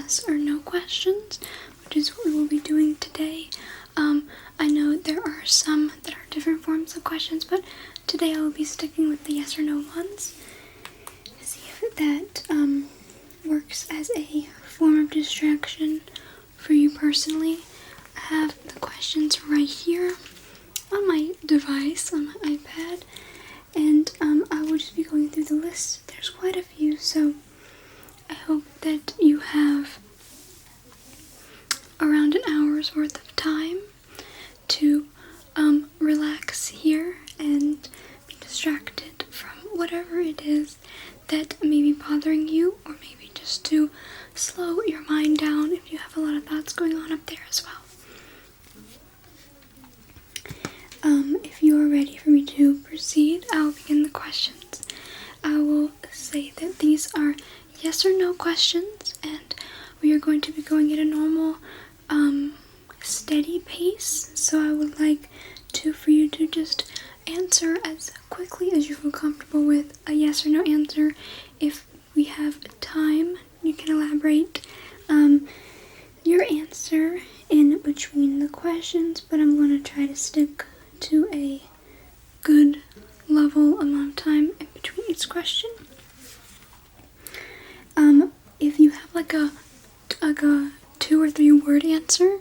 yes or no questions, which is what we will be doing today. I know there are some that are different forms of questions, but today I will be sticking with the yes or no ones. See if that works as a form of distraction for you personally. I have the questions right here on my device, on my iPad, and I will just be going through the list. There's quite a few, so I hope that you have around an hour's worth of time to relax here and be distracted from whatever it is that may be bothering you, or maybe just to slow your mind down if you have a lot of thoughts going on up there as well. If you are ready for me to proceed, I will begin the questions. I will say that these are yes or no questions, and we are going to be going at a normal, steady pace. So I would like for you to just answer as quickly as you feel comfortable with a yes or no answer. If we have time, you can elaborate your answer in between the questions, but I'm going to try to stick to a good level amount of time in between each question. If you have like a 2 or 3 word answer,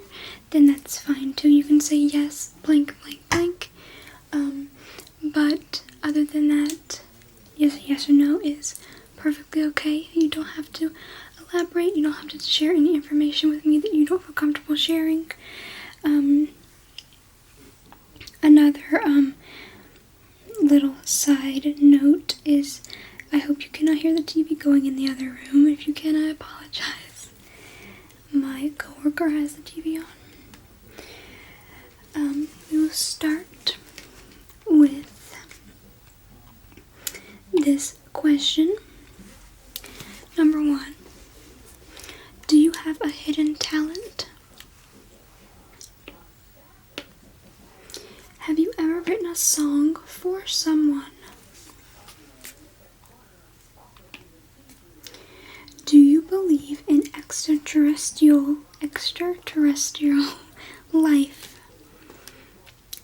then that's fine too. You can say yes, blank, blank, blank. But other than that, yes or no is perfectly okay. You don't have to elaborate. You don't have to share any information with me that you don't feel comfortable sharing. Another little side note is I hope you cannot hear the TV going in the other room. If you can, I apologize. My coworker has the TV on. We will start with this question. Number 1. Do you have a hidden talent? Have you ever written a song for someone? Do you believe in extraterrestrial life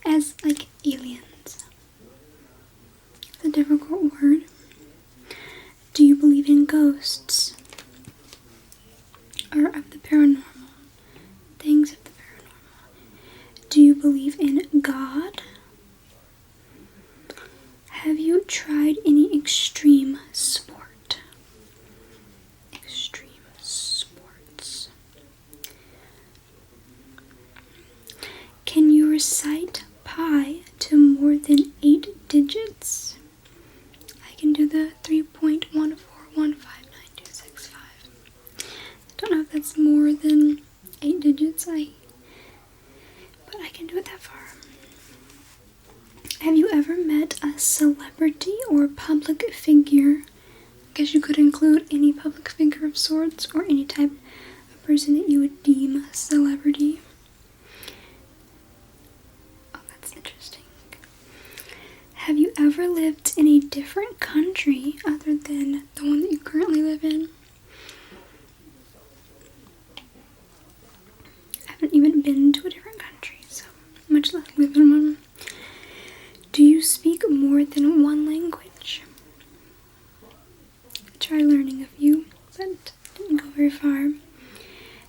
as like aliens? It's a difficult word. Do you believe in ghosts or of the paranormal? Things of the paranormal. Do you believe in God? Have you tried any extreme sport? Extreme sports. Can you recite pi to more than 8 digits? I can do the 3.1415926. I don't know if that's more than 8 digits, but I can do it that far. Have you ever met a celebrity or public figure? I guess you could include any public figure of sorts, or any type of person that you would deem a celebrity. Oh, that's interesting. Have you ever lived in a different country other than the one that you currently live in? I haven't even been to a different country, so much less live in one. Do you speak more than one language? I tried learning a few, but didn't go very far.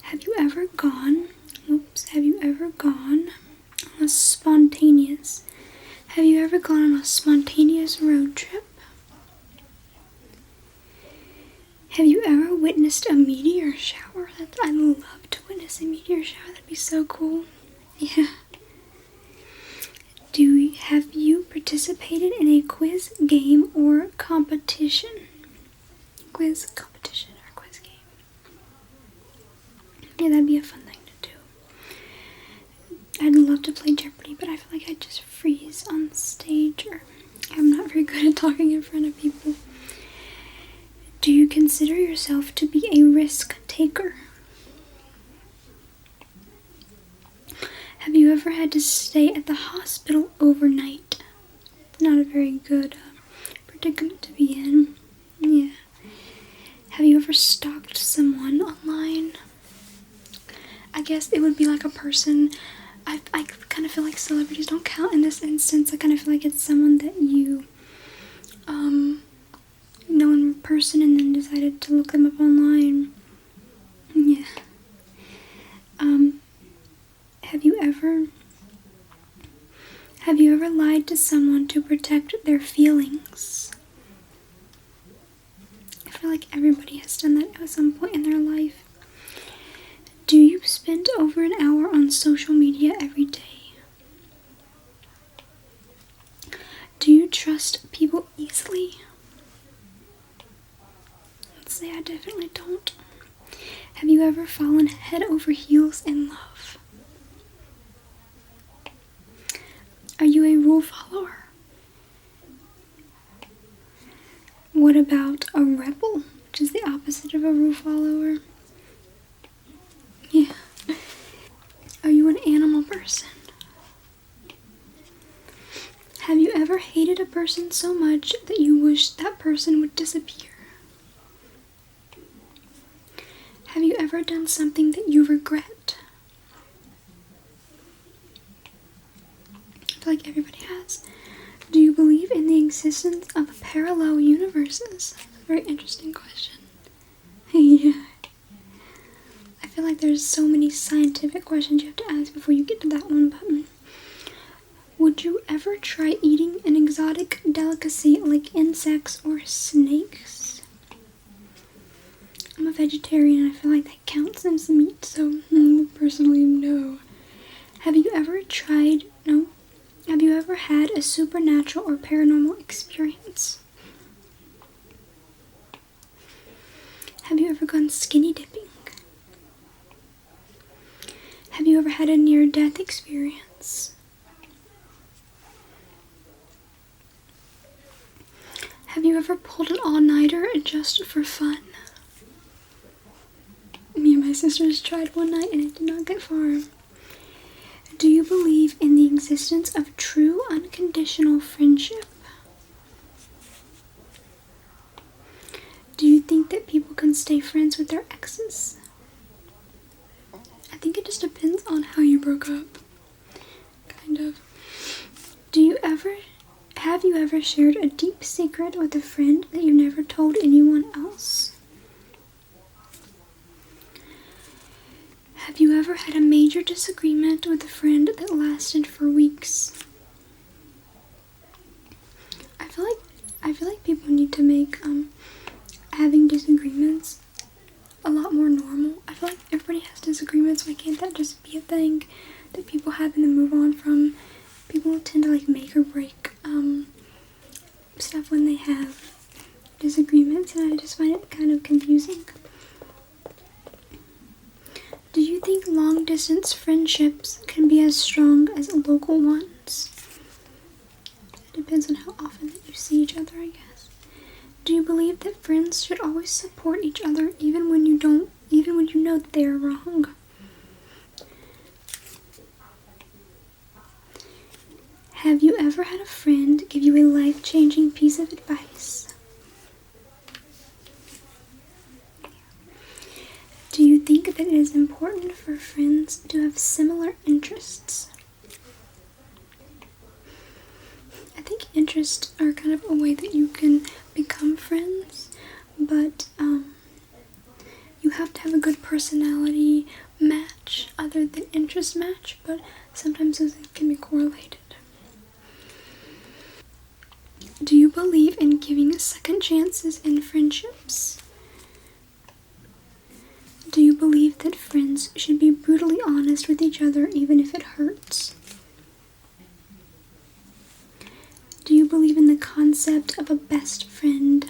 Have you ever gone on a spontaneous road trip? Have you ever witnessed a meteor shower? I'd love to witness a meteor shower. That'd be so cool. Yeah. Have you participated in a quiz game or competition? Quiz competition or quiz game. Yeah, that'd be a fun thing to do. I'd love to play Jeopardy, but I feel like I'd just freeze on stage, or I'm not very good at talking in front of people. Do you consider yourself to be a risk taker? Have you ever had to stay at the hospital overnight? Not a very good predicament to be in. Yeah. Have you ever stalked someone online? guess it would be like a person. I kind of feel like celebrities don't count in this instance. I kind of feel like it's someone that you know in person and then decided to look them up online. Yeah. Have you ever lied to someone to protect their feelings? I feel like everybody has done that at some point in their life. Do you spend over an hour on social media every day? Do you trust people easily? Let's say I definitely don't. Have you ever fallen head over heels in love? Are you a rule follower? What about a rebel, which is the opposite of a rule follower? Yeah. Are you an animal person? Have you ever hated a person so much that you wish that person would disappear? Have you ever done something that you regret? I feel like everybody has. Do you believe in the existence of parallel universes? Very interesting question. Yeah. I feel like there's so many scientific questions you have to ask before you get to that one, but would you ever try eating an exotic delicacy like insects or snakes? I'm a vegetarian and I feel like that counts as meat, so personally, no. Have you ever had a supernatural or paranormal experience? Have you ever gone skinny dipping? Have you ever had a near-death experience? Have you ever pulled an all-nighter just for fun? Me and my sisters tried one night and it did not get far. Do you believe in the existence of true unconditional friendship? Do you think that people can stay friends with their exes? I think it just depends on how you broke up. Kind of. Have you ever shared a deep secret with a friend that you never told anyone else? Have you ever had a major disagreement with a friend that lasted for weeks? I feel like people need to make having disagreements a lot more normal. I feel like everybody has disagreements. Why can't that just be a thing that people have and then move on from? People tend to like make or break stuff when they have disagreements, and I just find it kind of confusing. Do you think long distance friendships can be as strong as local ones? It depends on how often that you see each other, I guess. Do you believe that friends should always support each other even when you know that they are wrong? Have you ever had a friend give you a life-changing piece of advice? Do you think that it is important for friends to have similar interests? I think interests are kind of a way that you can become friends, but you have to have a good personality match other than interest match, but sometimes those can be correlated. Do you believe in giving second chances in friendships? Do you believe that friends should be brutally honest with each other even if it hurts? Do you believe in the concept of a best friend?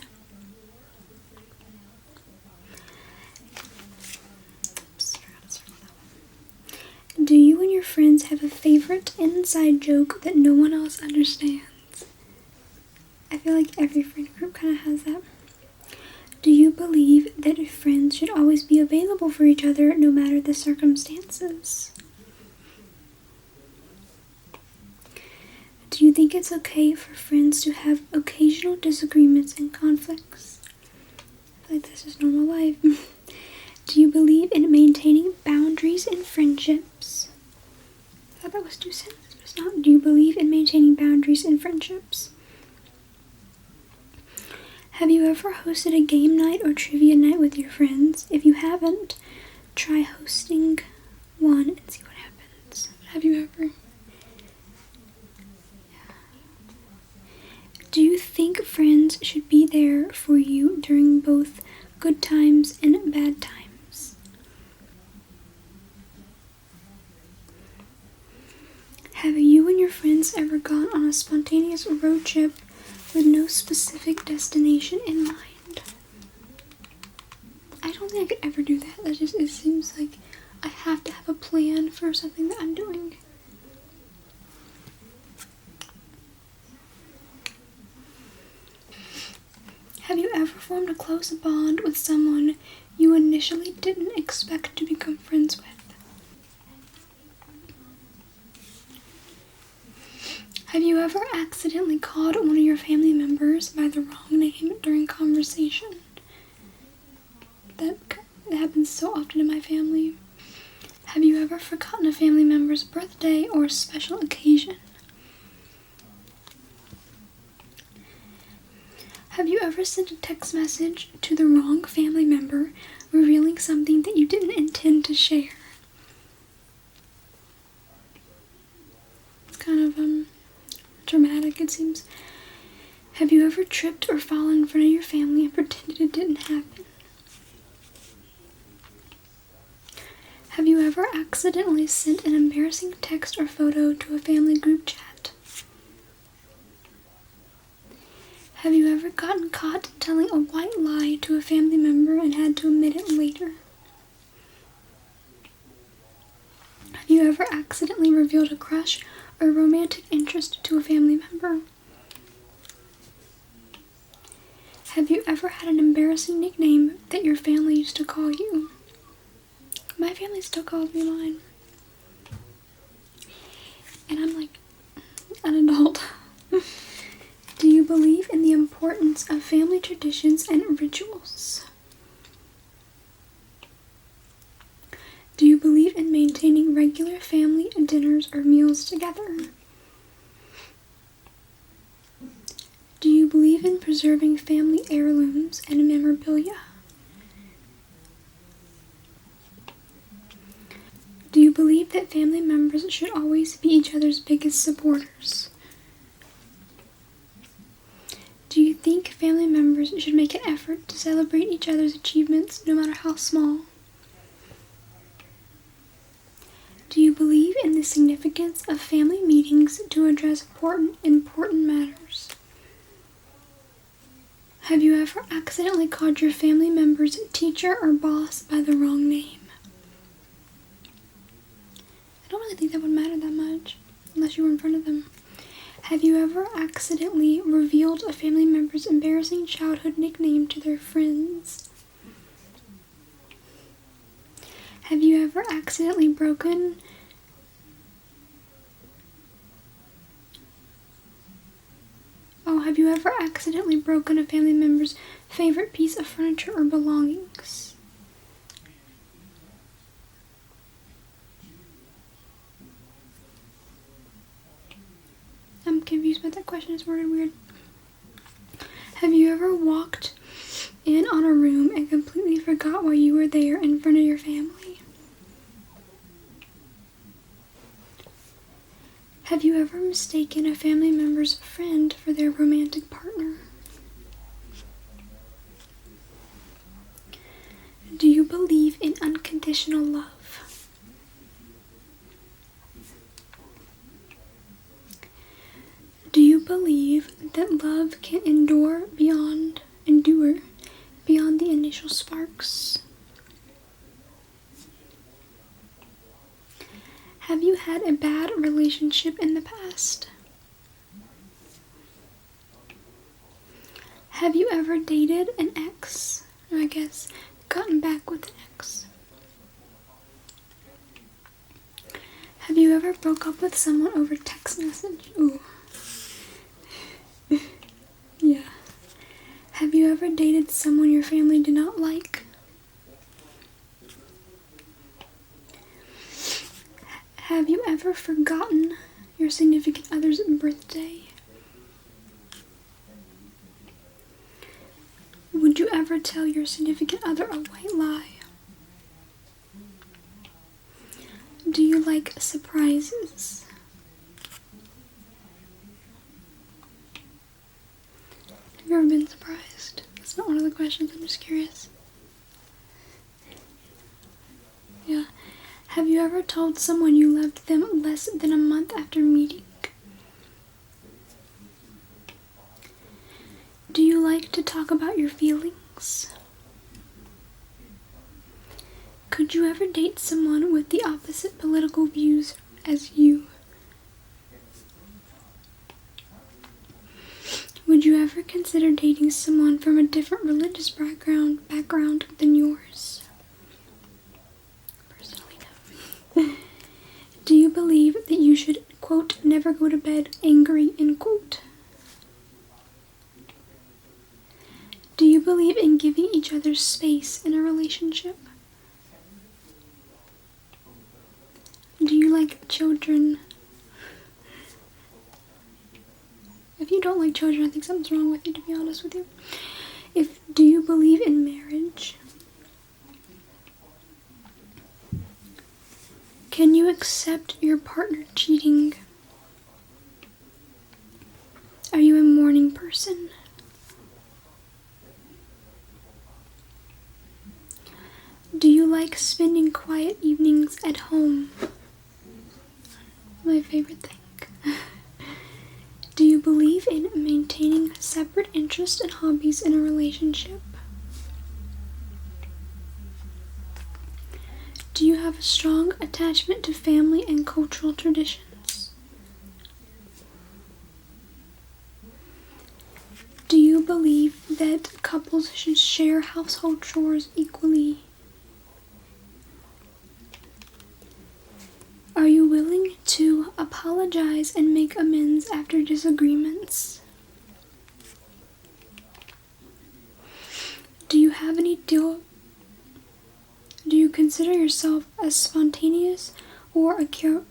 Do you and your friends have a favorite inside joke that no one else understands? I feel like every friend group kind of has that. Do you believe that friends should always be available for each other no matter the circumstances? Do you think it's okay for friends to have occasional disagreements and conflicts? I feel like this is normal life. Do you believe in maintaining boundaries boundaries in friendships? I thought that was 2 sentences, but it's not. Do you believe in maintaining boundaries in friendships? Have you ever hosted a game night or trivia night with your friends? If you haven't, try hosting one and see what happens. Have you ever? Do you think friends should be there for you during both good times and bad times? Have you and your friends ever gone on a spontaneous road trip with no specific destination in mind? I don't think I could ever do that. It seems like I have to have a plan for something that I'm doing. Have you ever formed a close bond with someone you initially didn't expect to become friends with? Have you ever accidentally called one of your family members by the wrong name during conversation? That happens so often in my family. Have you ever forgotten a family member's birthday or special occasion? Have you ever sent a text message to the wrong family member revealing something that you didn't intend to share? It's kind of dramatic, it seems. Have you ever tripped or fallen in front of your family and pretended it didn't happen? Have you ever accidentally sent an embarrassing text or photo to a family group chat? Have you ever gotten caught telling a white lie to a family member and had to admit it later? Have you ever accidentally revealed a crush or romantic interest to a family member? Have you ever had an embarrassing nickname that your family used to call you? My family still calls me mine. And I'm like an adult. Do you believe in the importance of family traditions and rituals? Do you believe in maintaining regular family dinners or meals together? Do you believe in preserving family heirlooms and memorabilia? Do you believe that family members should always be each other's biggest supporters? Do you think family members should make an effort to celebrate each other's achievements, no matter how small? Do you believe in the significance of family meetings to address important matters? Have you ever accidentally called your family member's teacher or boss by the wrong name? I don't really think that would matter that much, unless you were in front of them. Have you ever accidentally revealed a family member's embarrassing childhood nickname to their friends? Have you ever accidentally broken a family member's favorite piece of furniture or belongings? I'm confused by that question, it's worded weird. Have you ever walked in on a room and completely forgot why you were there in front of your family? Have you ever mistaken a family member's friend for their romantic partner? Do you believe in unconditional love? Do you believe that love can endure beyond the initial sparks? Have you had a bad relationship in the past? Have you ever dated an ex? Or I guess gotten back with an ex? Have you ever broke up with someone over text message? Ooh. Yeah. Have you ever dated someone your family did not like? Have you ever forgotten your significant other's birthday? Would you ever tell your significant other a white lie? Do you like surprises? Have you ever been surprised? That's not one of the questions, I'm just curious. Yeah. Have you ever told someone you loved them less than a month after meeting? Do you like to talk about your feelings? Could you ever date someone with the opposite political views as you? Would you ever consider dating someone from a different religious background than yours? Personally, no. Do you believe that you should, quote, never go to bed angry, end quote? Do you believe in giving each other space in a relationship? Do you like children? If you don't like children, I think something's wrong with you, to be honest with you. Do you believe in marriage? Can you accept your partner cheating? Are you a morning person? Do you like spending quiet evenings at home? My favorite thing. Do you believe in maintaining separate interests and hobbies in a relationship? Do you have a strong attachment to family and cultural traditions? Do you believe that couples should share household chores equally? Are you willing to apologize and make amends after disagreements? Do you consider yourself a spontaneous or a careful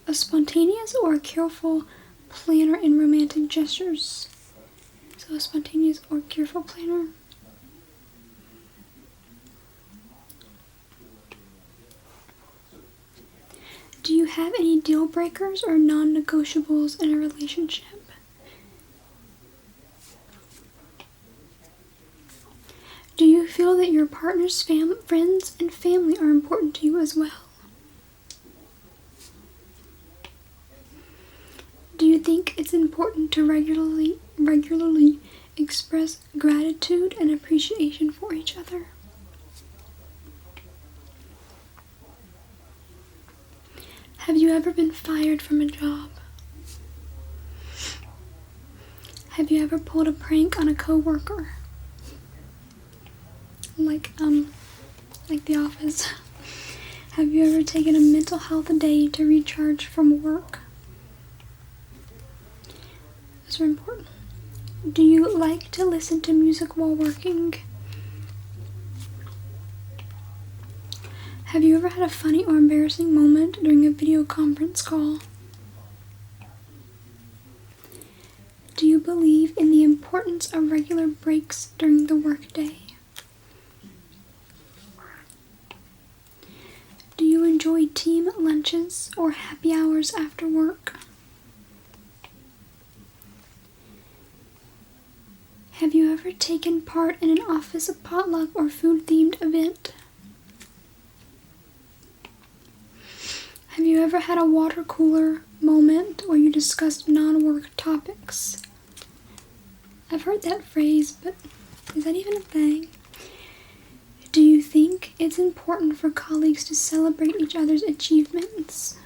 planner in romantic gestures? So a spontaneous or careful planner. Do you have any deal breakers or non-negotiables in a relationship? Do you feel that your partner's friends and family are important to you as well? Do you think it's important to regularly express gratitude and appreciation for each other? Have you ever been fired from a job? Have you ever pulled a prank on a coworker? Like The Office. Have you ever taken a mental health day to recharge from work? Those are important. Do you like to listen to music while working? Have you ever had a funny or embarrassing moment during a video conference call? Do you believe in the importance of regular breaks during the workday? Do you enjoy team lunches or happy hours after work? Have you ever taken part in an office potluck or food-themed event? Have you ever had a water cooler moment where you discussed non-work topics? I've heard that phrase, but is that even a thing? Do you think it's important for colleagues to celebrate each other's achievements?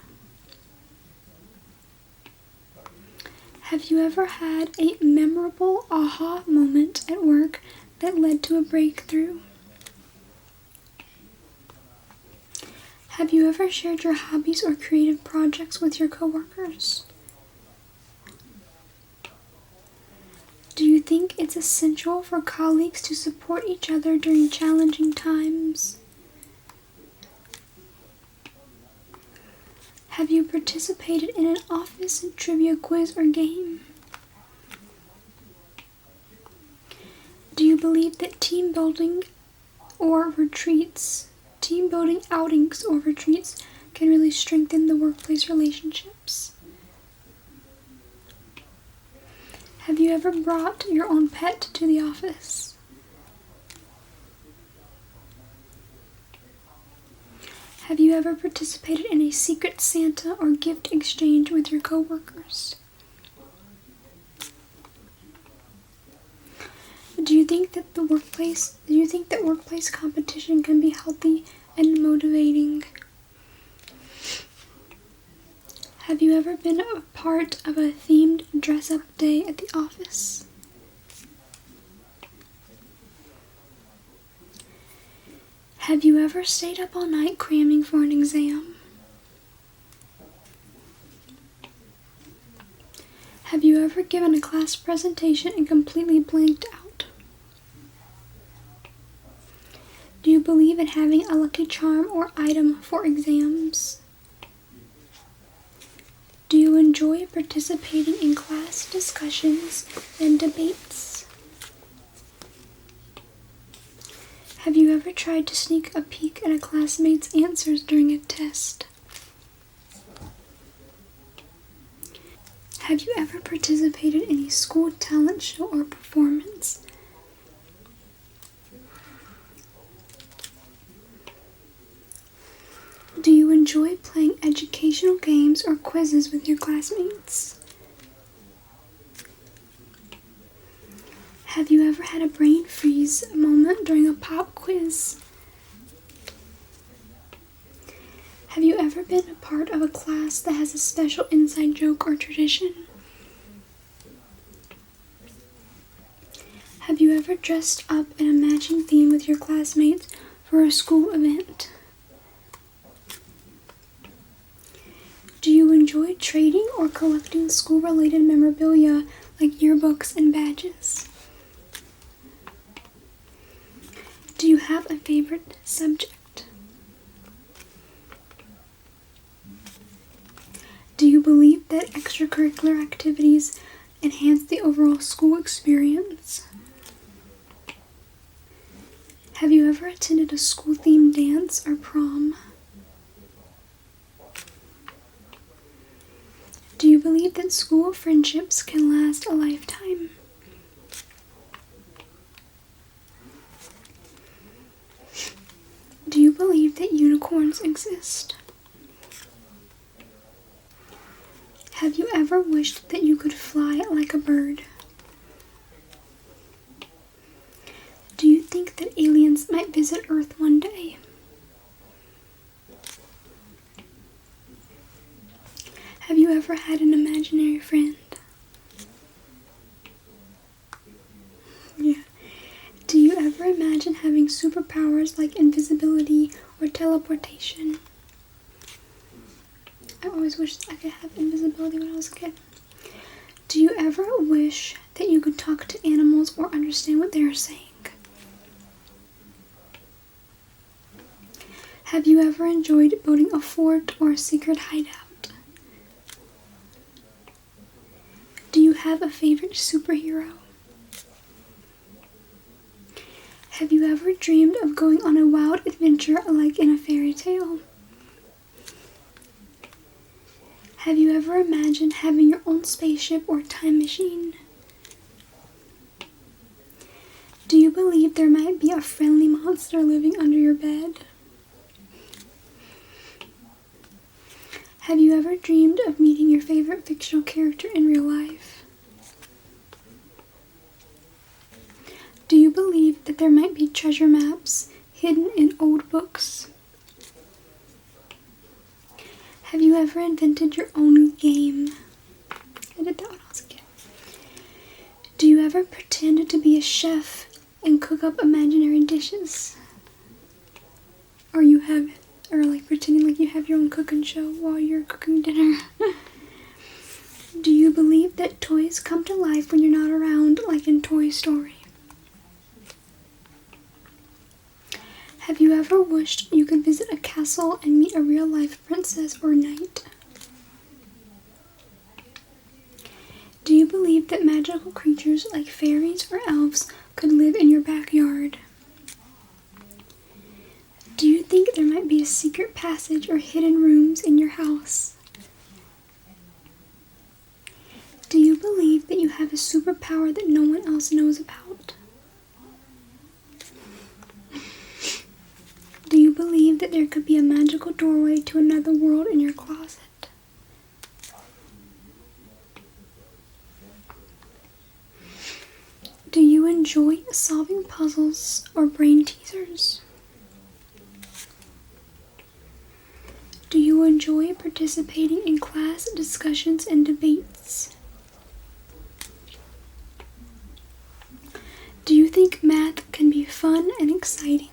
Have you ever had a memorable aha moment at work that led to a breakthrough? Have you ever shared your hobbies or creative projects with your coworkers? Do you think it's essential for colleagues to support each other during challenging times? Have you participated in an office trivia quiz or game? Do you believe that team building outings or retreats can really strengthen the workplace relationships? Have you ever brought your own pet to the office? Have you ever participated in a secret Santa or gift exchange with your coworkers? Do you think that workplace competition can be healthy and motivating? Have you ever been a part of a themed dress-up day at the office? Have you ever stayed up all night cramming for an exam? Have you ever given a class presentation and completely blanked out? Do you believe in having a lucky charm or item for exams? Do you enjoy participating in class discussions and debates? Have you ever tried to sneak a peek at a classmate's answers during a test? Have you ever participated in a school talent show or performance? Do you enjoy playing educational games or quizzes with your classmates? Have you ever had a brain freeze moment during a pop quiz? Have you ever been a part of a class that has a special inside joke or tradition? Have you ever dressed up in a matching theme with your classmates for a school event? Do you enjoy trading or collecting school-related memorabilia like yearbooks and badges? Do you have a favorite subject? Do you believe that extracurricular activities enhance the overall school experience? Have you ever attended a school-themed dance or prom? Do you believe that school friendships can last a lifetime? Do you believe that unicorns exist? Have you ever wished that you could fly like a bird? Do you think that aliens might visit Earth one day? Have you ever had an imaginary friend? Yeah. Do you ever imagine having superpowers like invisibility or teleportation? I always wished I could have invisibility when I was a kid. Do you ever wish that you could talk to animals or understand what they are saying? Have you ever enjoyed building a fort or a secret hideout? Do you have a favorite superhero? Have you ever dreamed of going on a wild adventure like in a fairy tale? Have you ever imagined having your own spaceship or time machine? Do you believe there might be a friendly monster living under your bed? Have you ever dreamed of meeting your favorite fictional character in real life? Do you believe that there might be treasure maps hidden in old books? Have you ever invented your own game? I did that when I was a kid. Do you ever pretend to be a chef and cook up imaginary dishes? Or like pretending like you have your own cooking show while you're cooking dinner? Do you believe that toys come to life when you're not around, like in Toy Story? Have you ever wished you could visit a castle and meet a real-life princess or knight? magical creatures like fairies or elves could live in your backyard? Do you think there might be a secret passage or hidden rooms in your house? Do you believe that you have a superpower that no one else knows about? Do you believe that there could be a magical doorway to another world in your closet? Do you enjoy solving puzzles or brain teasers? Do you enjoy participating in class discussions and debates? Do you think math can be fun and exciting?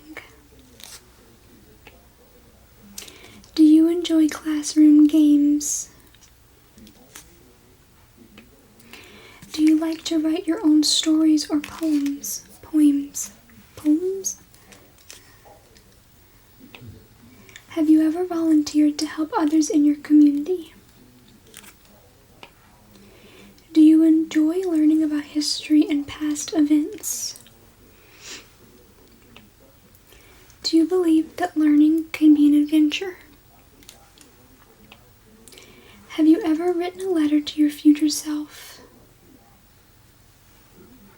Do you enjoy classroom games? Do you like to write your own stories or poems? Poems? Have you ever volunteered to help others in your community? Do you enjoy learning about history and past events? Do you believe that learning can be an adventure? Have you ever written a letter to your future self?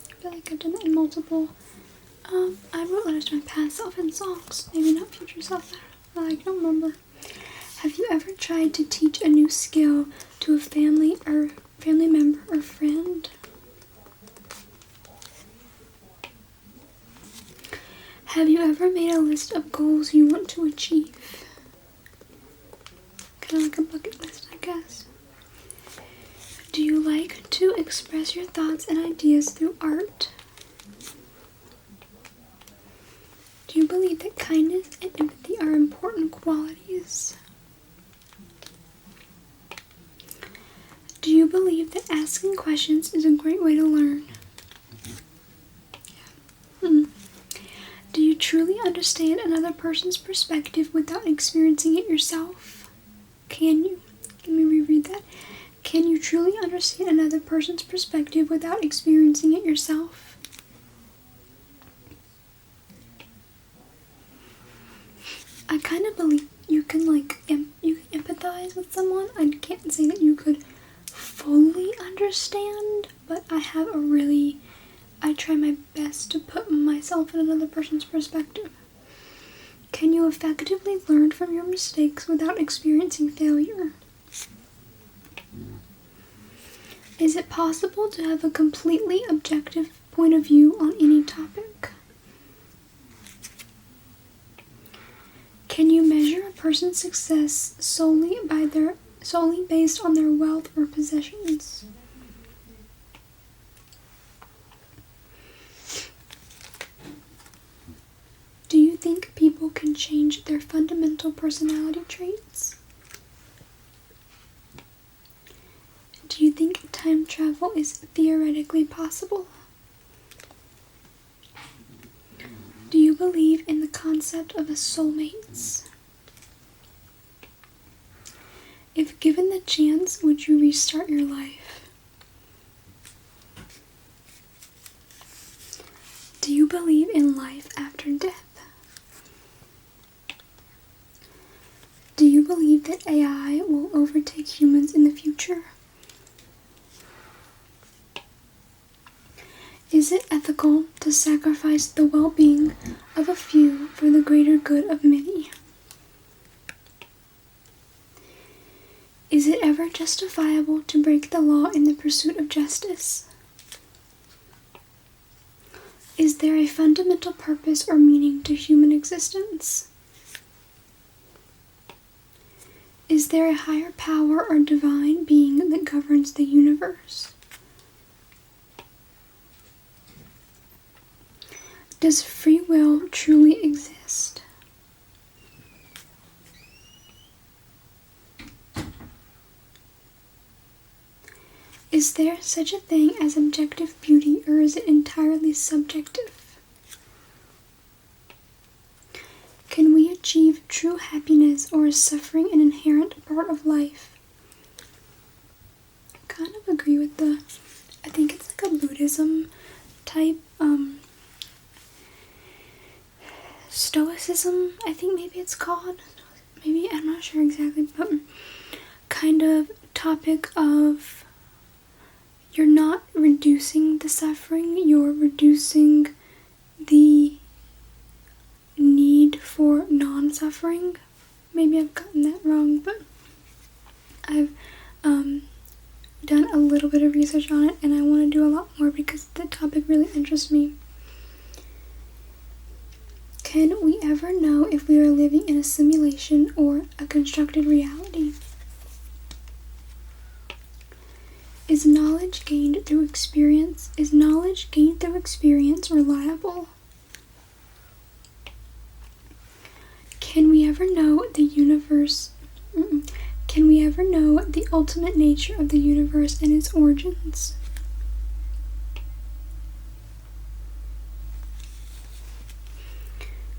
I feel like I've done that in multiple. I wrote letters to my past self in songs. Maybe not future self. I don't remember. Have you ever tried to teach a new skill to a family member or friend? Have you ever made a list of goals you want to achieve? Kind of like a bucket list, I guess. Do you like to express your thoughts and ideas through art? Do you believe that kindness and empathy are important qualities? Do you believe that asking questions is a great way to learn? Do you truly understand another person's perspective without experiencing it yourself? Can you? Let me reread that. Can you truly understand another person's perspective without experiencing it yourself? I kind of believe you can you can empathize with someone. I can't say that you could fully understand, but I try my best to put myself in another person's perspective. Can you effectively learn from your mistakes without experiencing failure? Is it possible to have a completely objective point of view on any topic? Can you measure a person's success solely based on their wealth or possessions? Do you think people can change their fundamental personality traits? Do you think time travel is theoretically possible? Do you believe in the concept of a soulmates? If given the chance, would you restart your life? Do you believe in life after death? Do you believe that AI will overtake humans in the future? Is it ethical to sacrifice the well-being of a few for the greater good of many? Is it ever justifiable to break the law in the pursuit of justice? Is there a fundamental purpose or meaning to human existence? Is there a higher power or divine being that governs the universe? Does free will truly exist? Is there such a thing as objective beauty, or is it entirely subjective? Can we achieve true happiness, or is suffering an inherent part of life? I kind of agree with I think it's like a Buddhism type, Stoicism, I think maybe it's called. Maybe, I'm not sure exactly, but kind of topic of you're not reducing the suffering, you're reducing the need for non-suffering. Maybe I've gotten that wrong, but I've done a little bit of research on it, and I want to do a lot more because the topic really interests me. Can we ever know if we are living in a simulation or a constructed reality? Is knowledge gained through experience reliable? Can we ever know the universe? Can we ever know the ultimate nature of the universe and its origins?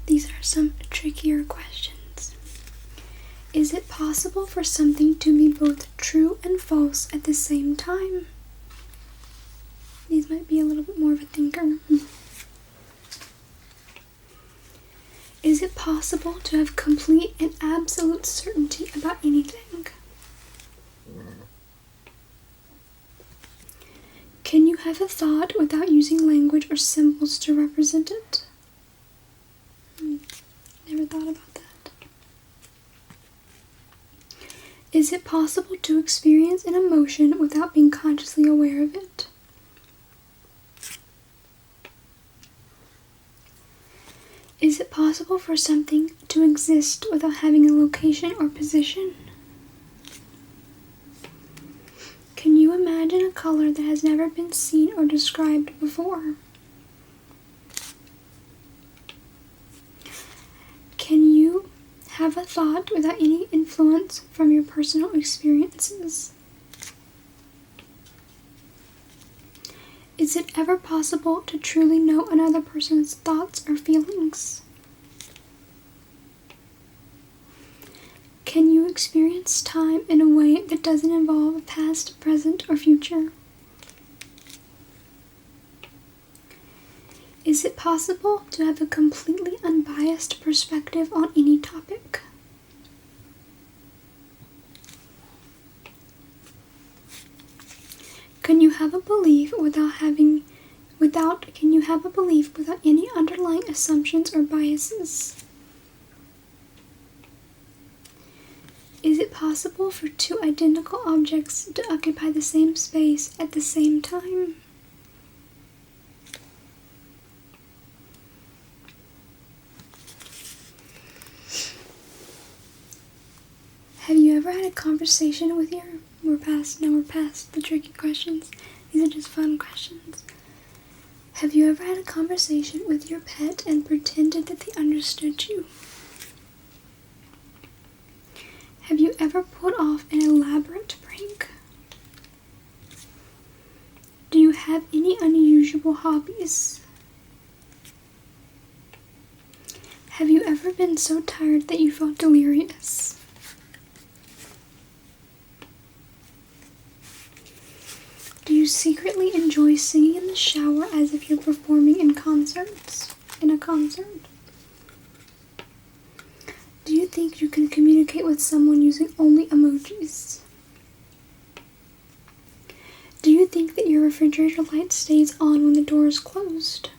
These are some trickier questions. Is it possible for something to be both true and false at the same time? These might be a little bit more of a thinker. Is it possible to have complete and absolute certainty about anything? Can you have a thought without using language or symbols to represent it? Never thought about that. Is it possible to experience an emotion without being consciously aware of it? Is it possible for something to exist without having a location or position? Can you imagine a color that has never been seen or described before? Can you have a thought without any influence from your personal experiences? Is it ever possible to truly know another person's thoughts or feelings? Can you experience time in a way that doesn't involve past, present, or future? Is it possible to have a completely unbiased perspective on any topic? Can you have a belief without any underlying assumptions or biases? Is it possible for two identical objects to occupy the same space at the same time? Have you ever had a conversation with your... We're past the tricky questions. These are just fun questions. Have you ever had a conversation with your pet and pretended that they understood you? Have you ever put off an elaborate prank? Do you have any unusual hobbies? Have you ever been so tired that you felt delirious? Do you secretly enjoy singing in the shower as if you're performing in a concert? Do you think you can communicate with someone using only emojis? Do you think that your refrigerator light stays on when the door is closed?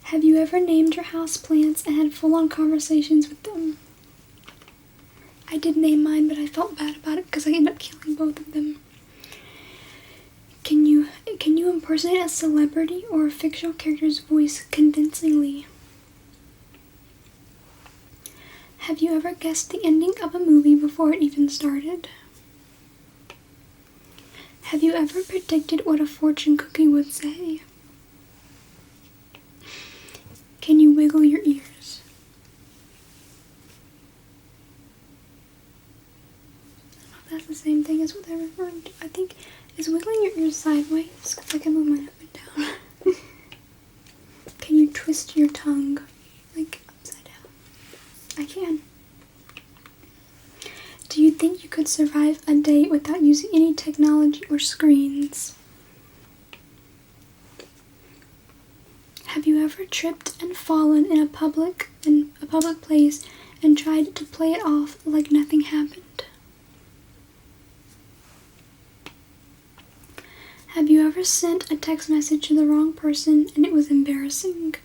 Have you ever named your houseplants and had full-on conversations with them? I did name mine, but I felt bad about it because I ended up killing both of them. Can you impersonate a celebrity or a fictional character's voice convincingly? Have you ever guessed the ending of a movie before it even started? Have you ever predicted what a fortune cookie would say? Can you wiggle your ears? I don't know if that's the same thing as what they're referring to. I think, is wiggling your ears sideways? Because I can move mine up and down. Can you twist your tongue, like, upside down? I can. Do you think you could survive a day without using any technology or screens? Have you ever tripped and fallen in a public place and tried to play it off like nothing happened? Have you ever sent a text message to the wrong person and it was embarrassing?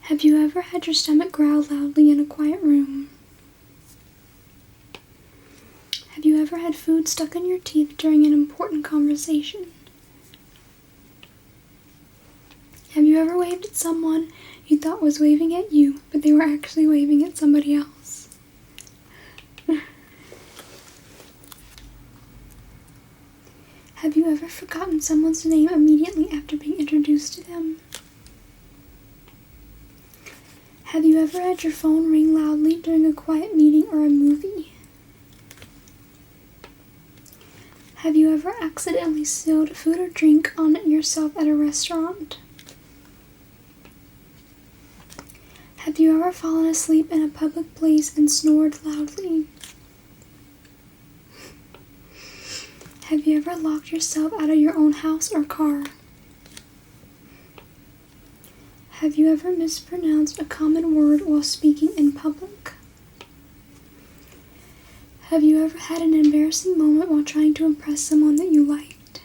Have you ever had your stomach growl loudly in a quiet room? Have you ever had food stuck in your teeth during an important conversation? Have you ever waved at someone you thought was waving at you, but they were actually waving at somebody else? Have you ever forgotten someone's name immediately after being introduced to them? Have you ever had your phone ring loudly during a quiet meeting or a movie? Have you ever accidentally spilled food or drink on yourself at a restaurant? Have you ever fallen asleep in a public place and snored loudly? Have you ever locked yourself out of your own house or car? Have you ever mispronounced a common word while speaking in public? Have you ever had an embarrassing moment while trying to impress someone that you liked?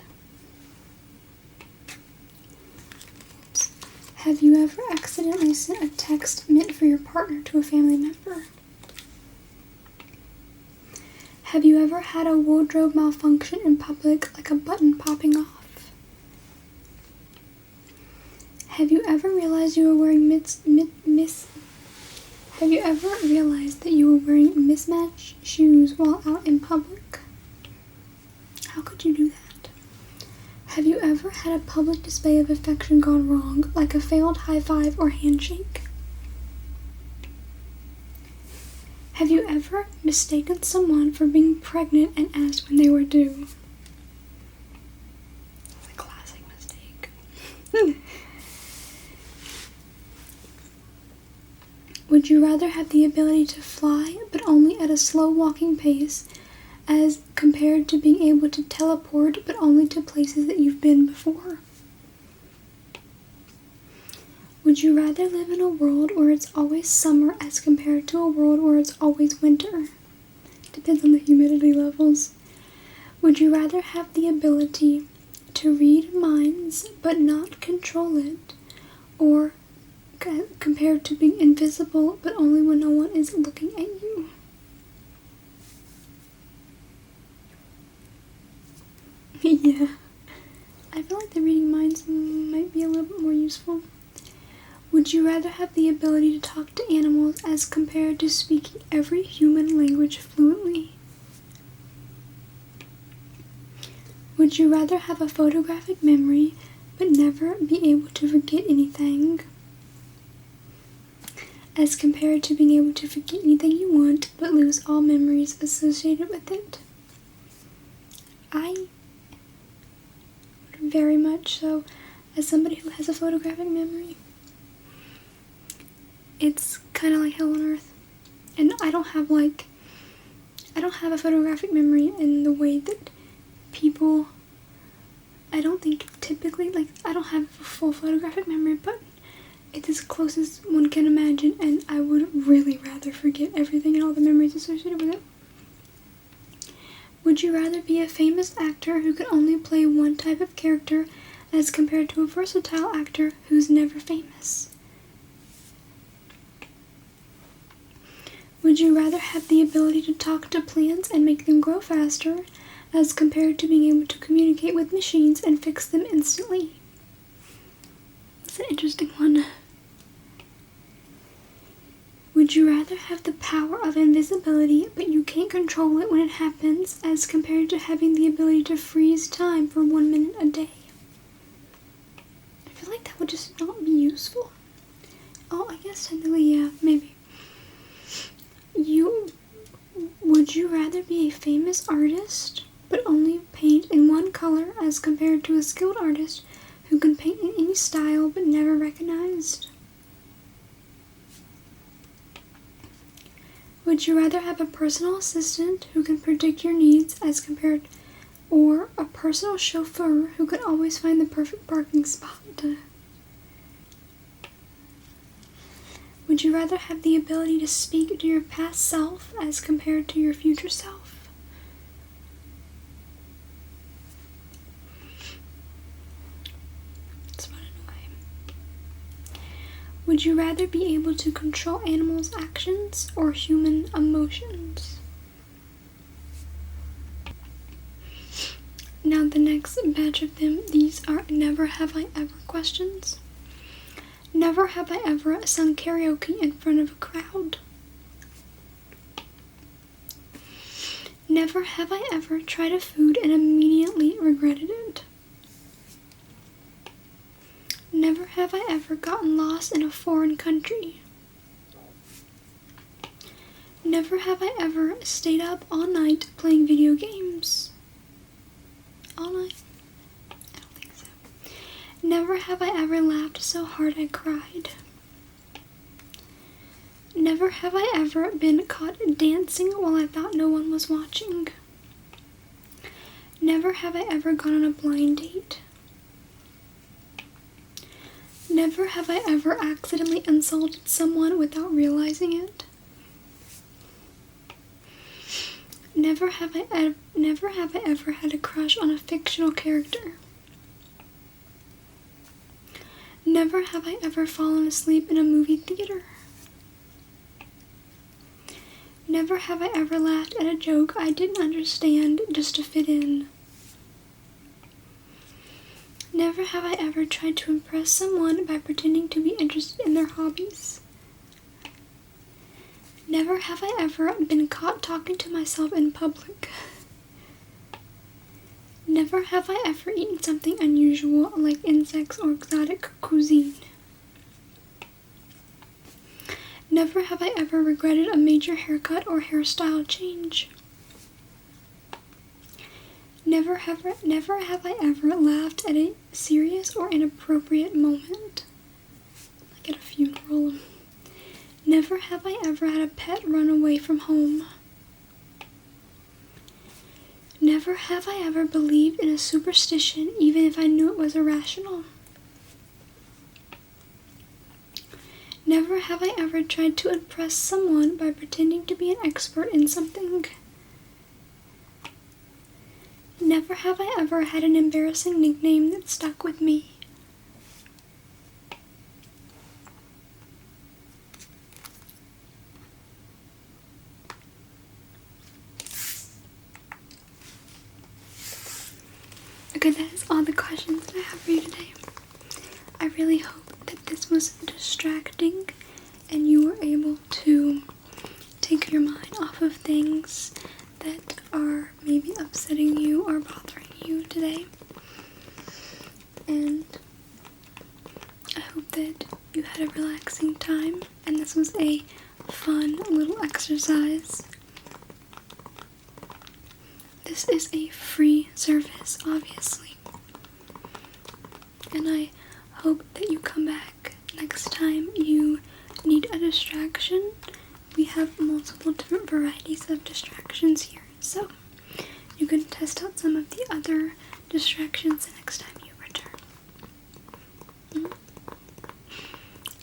Have you ever accidentally sent a text meant for your partner to a family member? Have you ever had a wardrobe malfunction in public, like a button popping off? Have you ever realized you were wearing Have you ever realized that you were wearing mismatched shoes while out in public? How could you do that? Have you ever had a public display of affection gone wrong, like a failed high five or handshake? Have you ever mistaken someone for being pregnant and asked when they were due? It's a classic mistake. Would you rather have the ability to fly, but only at a slow walking pace, as compared to being able to teleport, but only to places that you've been before? Would you rather live in a world where it's always summer as compared to a world where it's always winter? Depends on the humidity levels. Would you rather have the ability to read minds but not control it, or compared to being invisible but only when no one is looking at you? Yeah, I feel like the reading minds might be a little bit more useful. Would you rather have the ability to talk to animals as compared to speaking every human language fluently? Would you rather have a photographic memory but never be able to forget anything, as compared to being able to forget anything you want but lose all memories associated with it? I would very much so, as somebody who has a photographic memory. It's kind of like hell on earth. And I don't have a photographic memory in the way that people, I don't think typically, I don't have a full photographic memory, but it's as close as one can imagine, and I would really rather forget everything and all the memories associated with it. Would you rather be a famous actor who could only play one type of character as compared to a versatile actor who's never famous? Would you rather have the ability to talk to plants and make them grow faster as compared to being able to communicate with machines and fix them instantly? That's an interesting one. Would you rather have the power of invisibility but you can't control it when it happens as compared to having the ability to freeze time for 1 minute a day? I feel like that would just not be useful. Oh, I guess technically, yeah, maybe. Would you rather be a famous artist but only paint in one color as compared to a skilled artist who can paint in any style but never recognized? Would you rather have a personal assistant who can predict your needs as compared, or a personal chauffeur who can always find the perfect parking spot? Would you rather have the ability to speak to your past self as compared to your future self? It's running away. Would you rather be able to control animals' actions or human emotions? Now the next batch of them, these are never have I ever questions. Never have I ever sung karaoke in front of a crowd. Never have I ever tried a food and immediately regretted it. Never have I ever gotten lost in a foreign country. Never have I ever stayed up all night playing video games. All night? I don't think so. Never have I ever laughed so hard I cried. Never have I ever been caught dancing while I thought no one was watching. Never have I ever gone on a blind date. Never have I ever accidentally insulted someone without realizing it. Never have I ever had a crush on a fictional character. Never have I ever fallen asleep in a movie theater. Never have I ever laughed at a joke I didn't understand just to fit in. Never have I ever tried to impress someone by pretending to be interested in their hobbies. Never have I ever been caught talking to myself in public. Never have I ever eaten something unusual like insects or exotic cuisine. Never have I ever regretted a major haircut or hairstyle change. Never have I ever laughed at a serious or inappropriate moment, like at a funeral. Never have I ever had a pet run away from home. Never have I ever believed in a superstition even if I knew it was irrational. Never have I ever tried to impress someone by pretending to be an expert in something. Never have I ever had an embarrassing nickname that stuck with me. Okay, that is all the questions that I have for you today. I really hope that this was distracting and you were able to take your mind off of things that are maybe upsetting you or bothering you today. And I hope that you had a relaxing time and this was a fun little exercise. This is a free service, obviously. And I hope that you come back next time you need a distraction. We have multiple different varieties of distractions here, so you can test out some of the other distractions the next time you return.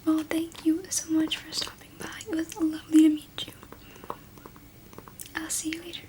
Well, thank you so much for stopping by. It was lovely to meet you. I'll see you later.